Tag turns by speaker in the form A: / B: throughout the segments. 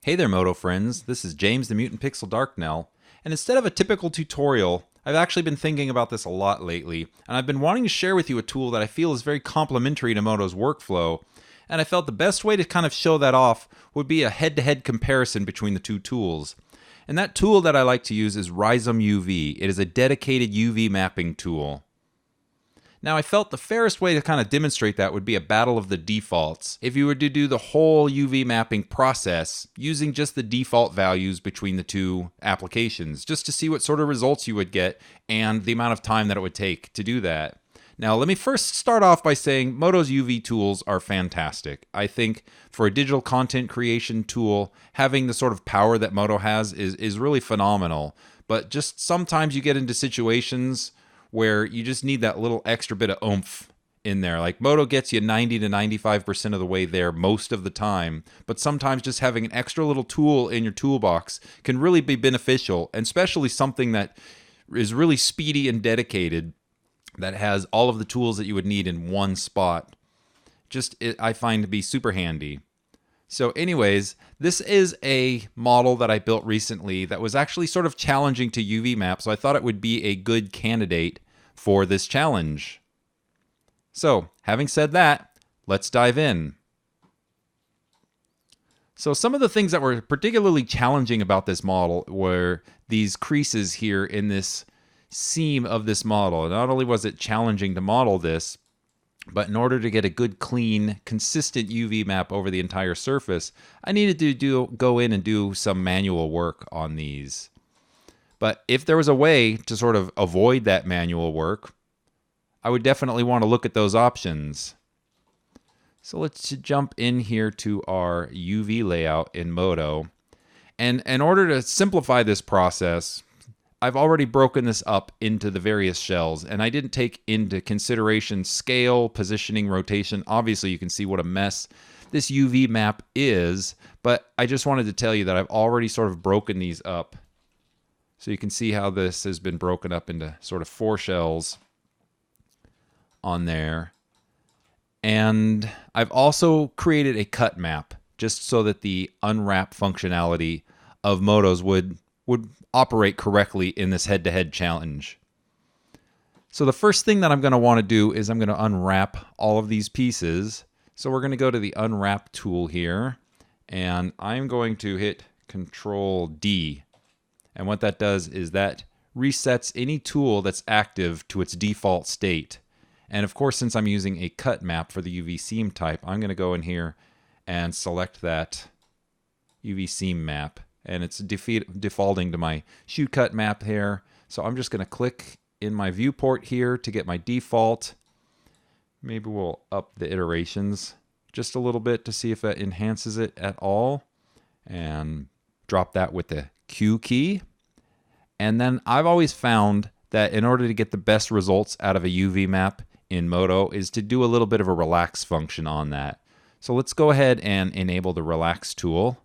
A: Hey there, Moto friends. This is James the Mutant Pixel Darknell, and instead of a typical tutorial, I've actually been thinking about this a lot lately, and I've been wanting to share with you a tool that I feel is very complementary to Moto's workflow, and I felt the best way to kind of show that off would be a head-to-head comparison between the two tools. And that tool that I like to use is RhizomeUV. It is a dedicated UV mapping tool. Now, I felt the fairest way to kind of demonstrate that would be a battle of the defaults. If you were to do the whole UV mapping process using just the default values between the two applications, just to see what sort of results you would get and the amount of time that it would take to do that. Now, let me first start off by saying Moto's UV tools are fantastic. I think for a digital content creation tool, having the sort of power that Moto has is really phenomenal. But just sometimes you get into situations where you just need that little extra bit of oomph in there. Like Moto gets you 90 to 95% of the way there most of the time, but sometimes just having an extra little tool in your toolbox can really be beneficial, and especially something that is really speedy and dedicated, that has all of the tools that you would need in one spot. I find to be super handy. So anyways, this is a model that I built recently that was actually sort of challenging to UV map, so I thought it would be a good candidate for this challenge. So, having said that, let's dive in. So some of the things that were particularly challenging about this model were these creases here in this seam of this model. Not only was it challenging to model this, but in order to get a good, clean, consistent UV map over the entire surface, I needed to go in and do some manual work on these. But if there was a way to sort of avoid that manual work, I would definitely want to look at those options. So let's jump in here to our UV layout in Modo. And in order to simplify this process, I've already broken this up into the various shells, and I didn't take into consideration scale, positioning, rotation. Obviously, you can see what a mess this UV map is, but I just wanted to tell you that I've already sort of broken these up. So you can see how this has been broken up into sort of 4 shells on there. And I've also created a cut map just so that the unwrap functionality of Moto's would operate correctly in this head-to-head challenge. So the first thing that I'm going to want to do is I'm going to unwrap all of these pieces. So we're going to go to the unwrap tool here, and I'm going to hit Control D. And what that does is that resets any tool that's active to its default state. And of course, since I'm using a cut map for the UV seam type, I'm going to go in here and select that UV seam map. And it's defaulting to my shoe cut map here. So I'm just going to click in my viewport here to get my default. Maybe we'll up the iterations just a little bit to see if that enhances it at all. And drop that with the Q key. And then I've always found that in order to get the best results out of a UV map in Moto is to do a little bit of a relax function on that. So let's go ahead and enable the relax tool.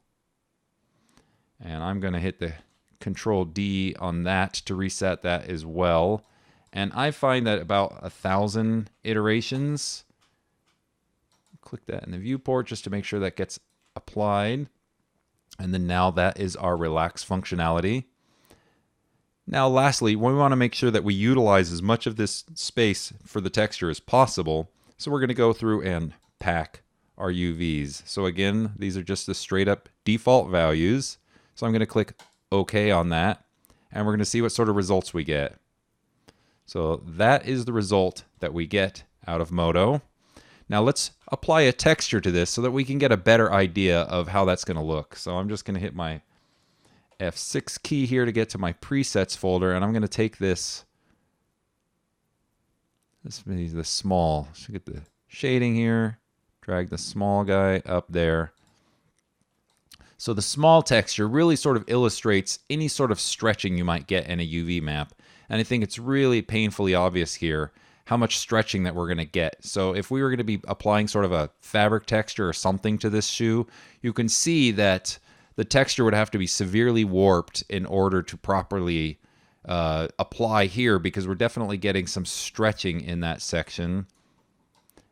A: And I'm going to hit the Control D on that to reset that as well. And I find that about 1,000 iterations. Click that in the viewport just to make sure that gets applied. And then now that is our relax functionality. Now lastly, we want to make sure that we utilize as much of this space for the texture as possible. So we're going to go through and pack our UVs. So again, these are just the straight up default values. So I'm going to click OK on that, and we're going to see what sort of results we get. So that is the result that we get out of Moto. Now let's apply a texture to this so that we can get a better idea of how that's going to look. So I'm just going to hit my F6 key here to get to my presets folder, and I'm going to take this is the small. So get the shading here, drag the small guy up there. So the small texture really sort of illustrates any sort of stretching you might get in a UV map. And I think it's really painfully obvious here how much stretching that we're going to get. So if we were going to be applying sort of a fabric texture or something to this shoe, you can see that the texture would have to be severely warped in order to properly apply here, because we're definitely getting some stretching in that section.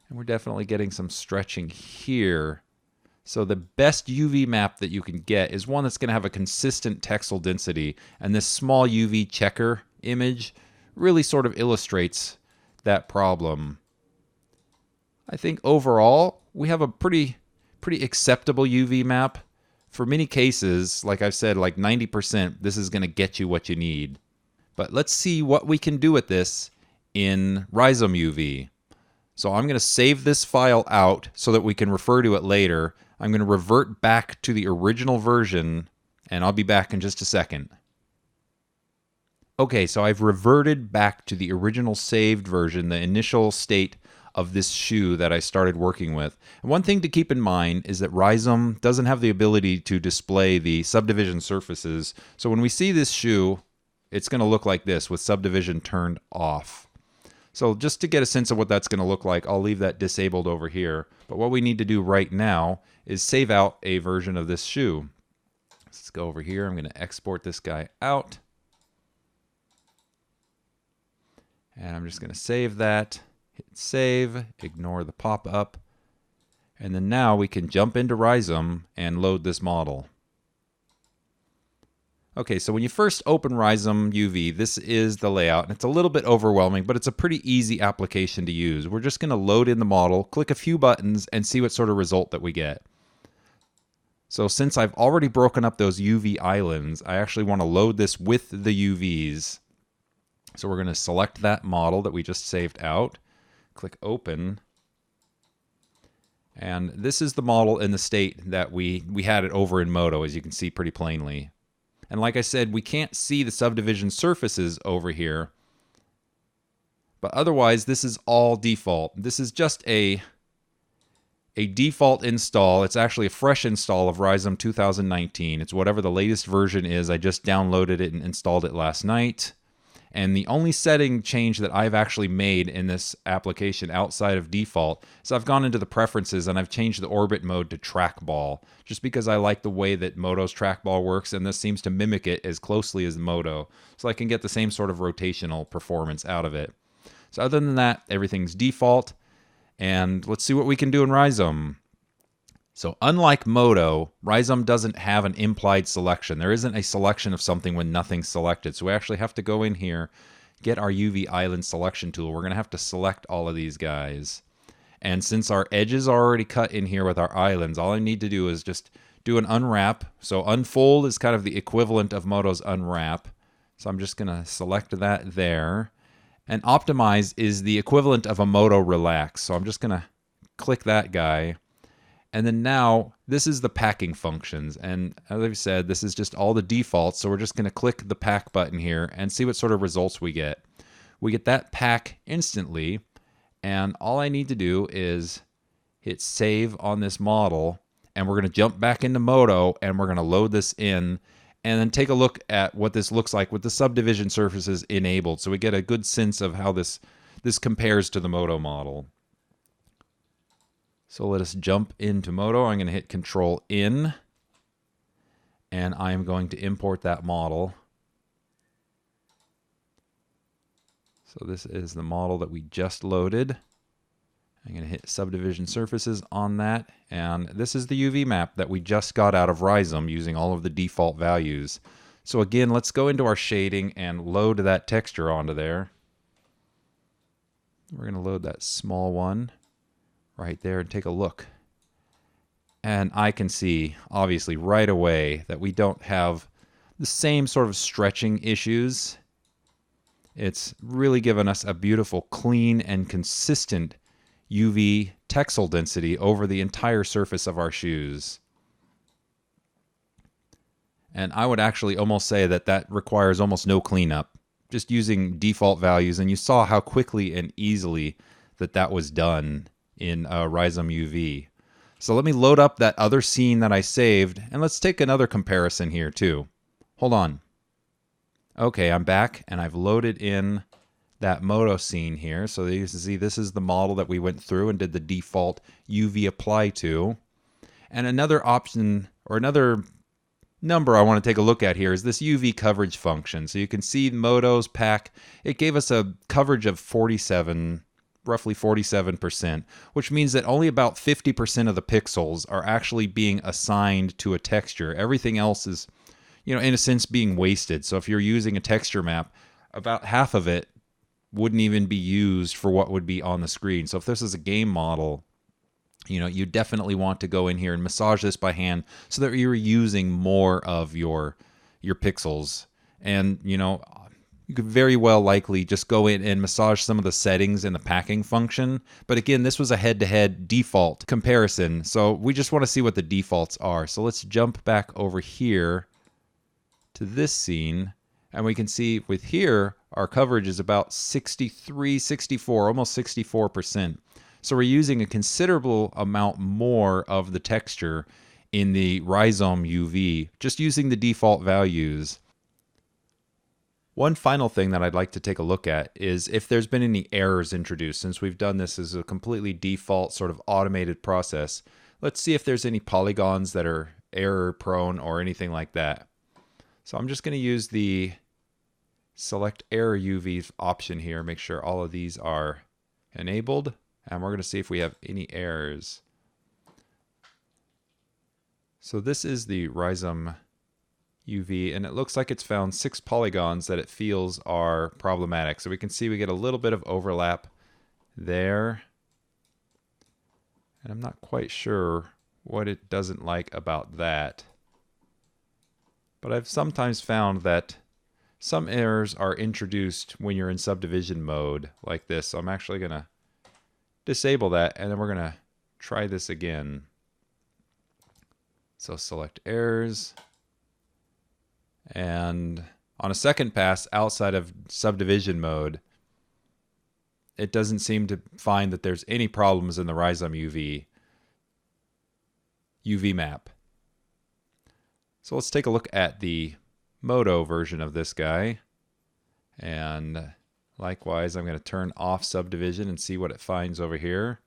A: And we're definitely getting some stretching here. So the best UV map that you can get is one that's going to have a consistent texel density, and this small UV checker image really sort of illustrates that problem. I think overall we have a pretty acceptable UV map. For many cases, like I've said, like 90%, this is going to get you what you need. But let's see what we can do with this in RhizomeUV. So I'm going to save this file out so that we can refer to it later. I'm going to revert back to the original version, and I'll be back in just a second. Okay, so I've reverted back to the original saved version, the initial state of this shoe that I started working with. And one thing to keep in mind is that Rizom doesn't have the ability to display the subdivision surfaces. So when we see this shoe, it's going to look like this with subdivision turned off. So just to get a sense of what that's going to look like, I'll leave that disabled over here. But what we need to do right now is save out a version of this shoe. Let's go over here. I'm going to export this guy out. And I'm just going to save that. Hit save, ignore the pop-up. And then now we can jump into Rizom and load this model. Okay, so when you first open RhizomeUV, this is the layout, and it's a little bit overwhelming, but it's a pretty easy application to use. We're just going to load in the model, click a few buttons, and see what sort of result that we get. So since I've already broken up those UV islands, I actually want to load this with the UVs. So we're going to select that model that we just saved out, click Open, and this is the model in the state that we had it over in MODO, as you can see pretty plainly. And like I said, we can't see the subdivision surfaces over here. But otherwise, this is all default. This is just a default install. It's actually a fresh install of Rizom 2019. It's whatever the latest version is. I just downloaded it and installed it last night. And the only setting change that I've actually made in this application outside of default is I've gone into the preferences and I've changed the orbit mode to trackball, just because I like the way that MODO's trackball works, and this seems to mimic it as closely as MODO, so I can get the same sort of rotational performance out of it. So other than that, everything's default, and let's see what we can do in Rizom. So unlike MODO, Rizom doesn't have an implied selection. There isn't a selection of something when nothing's selected. So we actually have to go in here, get our UV island selection tool. We're going to have to select all of these guys. And since our edges are already cut in here with our islands, all I need to do is just do an unwrap. So unfold is kind of the equivalent of MODO's unwrap. So I'm just going to select that there. And optimize is the equivalent of a MODO relax. So I'm just going to click that guy. And then now, this is the packing functions. And as I've said, this is just all the defaults. So we're just going to click the pack button here and see what sort of results we get. We get that pack instantly. And all I need to do is hit save on this model. And we're going to jump back into MODO and we're going to load this in. And then take a look at what this looks like with the subdivision surfaces enabled. So we get a good sense of how this compares to the MODO model. So let us jump into MODO. I'm going to hit Control in, and I am going to import that model. So this is the model that we just loaded. I'm going to hit subdivision surfaces on that, and this is the UV map that we just got out of Rizom using all of the default values. So again, let's go into our shading and load that texture onto there. We're going to load that small one right there and take a look. And I can see, obviously, right away that we don't have the same sort of stretching issues. It's really given us a beautiful, clean, and consistent UV texel density over the entire surface of our shoes. And I would actually almost say that that requires almost no cleanup, just using default values. And you saw how quickly and easily that was done in RhizomeUV. So let me load up that other scene that I saved, and let's take another comparison here too. Hold on. Okay, I'm back, and I've loaded in that MODO scene here. So you can see this is the model that we went through and did the default UV apply to. And another option, or another number I want to take a look at here, is this UV coverage function. So you can see MODO's pack, it gave us a coverage of 47, roughly 47%, which means that only about 50% of the pixels are actually being assigned to a texture. Everything else is, in a sense, being wasted. So if you're using a texture map, about half of it wouldn't even be used for what would be on the screen. So if this is a game model, you definitely want to go in here and massage this by hand so that you're using more of your pixels. And, you could very well likely just go in and massage some of the settings in the packing function. But again, this was a head-to-head default comparison. So we just want to see what the defaults are. So let's jump back over here to this scene. And we can see with here, our coverage is about 63, 64, almost 64%. So we're using a considerable amount more of the texture in the RhizomeUV, just using the default values. One final thing that I'd like to take a look at is if there's been any errors introduced. Since we've done this as a completely default sort of automated process, let's see if there's any polygons that are error prone or anything like that. So I'm just going to use the select error UV option here, make sure all of these are enabled, and we're going to see if we have any errors. So this is the RhizomeUV, and it looks like it's found 6 polygons that it feels are problematic. So we can see we get a little bit of overlap there, and I'm not quite sure what it doesn't like about that. But I've sometimes found that some errors are introduced when you're in subdivision mode like this. So I'm actually going to disable that, and then we're going to try this again. So select errors. And on a second pass outside of subdivision mode, it doesn't seem to find that there's any problems in the RhizomeUV UV map. So let's take a look at the MODO version of this guy. And likewise, I'm going to turn off subdivision and see what it finds over here.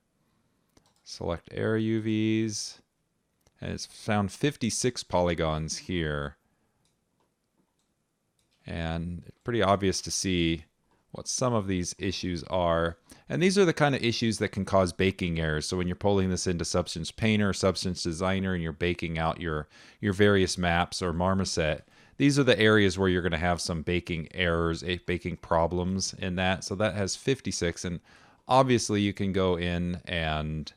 A: Select error UVs. And it's found 56 polygons here. And it's pretty obvious to see what some of these issues are. And these are the kind of issues that can cause baking errors. So when you're pulling this into Substance Painter or Substance Designer and you're baking out your various maps or marmoset, these are the areas where you're going to have some baking errors, baking problems in that. So that has 56. And obviously you can go in and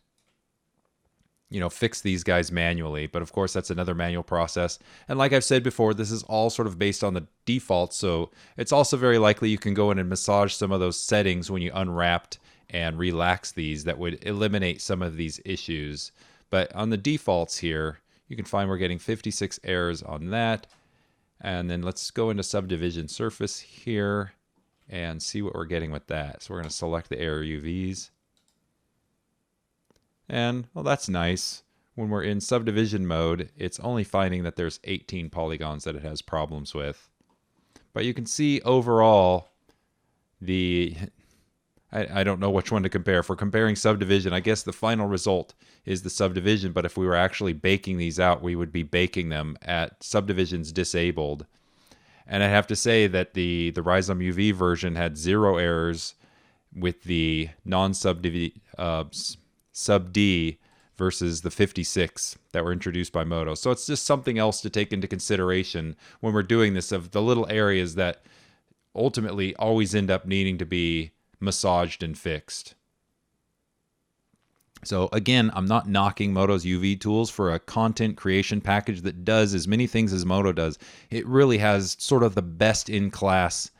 A: fix these guys manually. But of course, that's another manual process. And like I've said before, this is all sort of based on the default. So it's also very likely you can go in and massage some of those settings when you unwrapped and relax these that would eliminate some of these issues. But on the defaults here, you can find we're getting 56 errors on that. And then let's go into subdivision surface here and see what we're getting with that. So we're going to select the error UVs. And, well, that's nice. When we're in subdivision mode, it's only finding that there's 18 polygons that it has problems with. But you can see overall, I don't know which one to compare. If we're comparing subdivision, I guess the final result is the subdivision. But if we were actually baking these out, we would be baking them at subdivisions disabled. And I have to say that the RhizomeUV version had 0 errors with the sub D versus the 56 that were introduced by MODO. So it's just something else to take into consideration when we're doing this, of the little areas that ultimately always end up needing to be massaged and fixed. So again, I'm not knocking MODO's UV tools for a content creation package that does as many things as MODO does. It really has sort of the best in class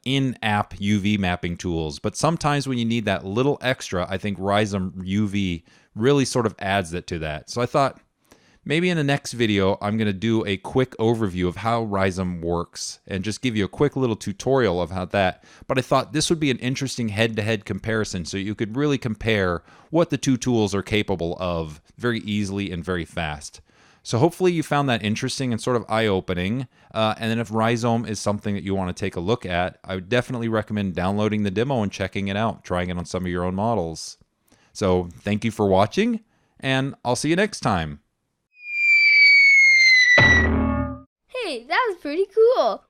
A: in-app UV mapping tools. But sometimes when you need that little extra, I think RhizomeUV really sort of adds it to that. So I thought maybe in the next video, I'm going to do a quick overview of how Rizom works and just give you a quick little tutorial of how that. But I thought this would be an interesting head-to-head comparison so you could really compare what the two tools are capable of very easily and very fast. So hopefully you found that interesting and sort of eye-opening. And then if Rizom is something that you want to take a look at, I would definitely recommend downloading the demo and checking it out, trying it on some of your own models. So thank you for watching, and I'll see you next time.
B: Hey, that was pretty cool.